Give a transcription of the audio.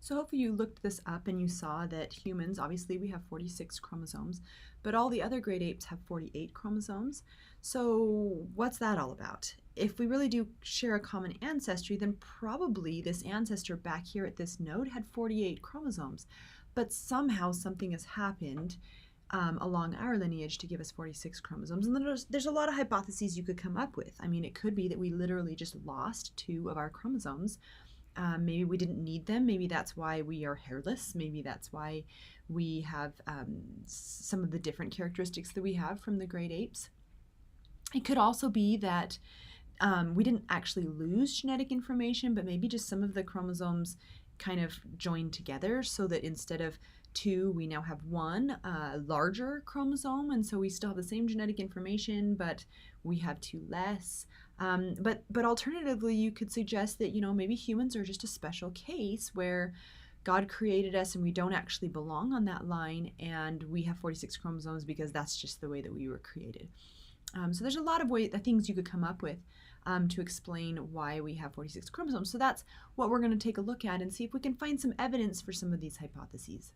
So hopefully you looked this up and you saw that humans, obviously we have 46 chromosomes, but all the other great apes have 48 chromosomes. So what's that all about? If we really do share a common ancestry, then probably this ancestor back here at this node had 48 chromosomes. But somehow something has happened along our lineage to give us 46 chromosomes. And there's a lot of hypotheses you could come up with. I mean, it could be that we literally just lost 2 of our chromosomes. Maybe we didn't need them. Maybe that's why we are hairless. Maybe that's why we have some of the different characteristics that we have from the great apes. It could also be that we didn't actually lose genetic information, but maybe just some of the chromosomes kind of joined together so that instead of 2, we now have 1 larger chromosome, and so we still have the same genetic information, but we have 2 less. But alternatively, you could suggest that, maybe humans are just a special case where God created us and we don't actually belong on that line, and we have 46 chromosomes because that's just the way that we were created. So there's a lot of things you could come up with to explain why we have 46 chromosomes. So that's what we're going to take a look at and see if we can find some evidence for some of these hypotheses.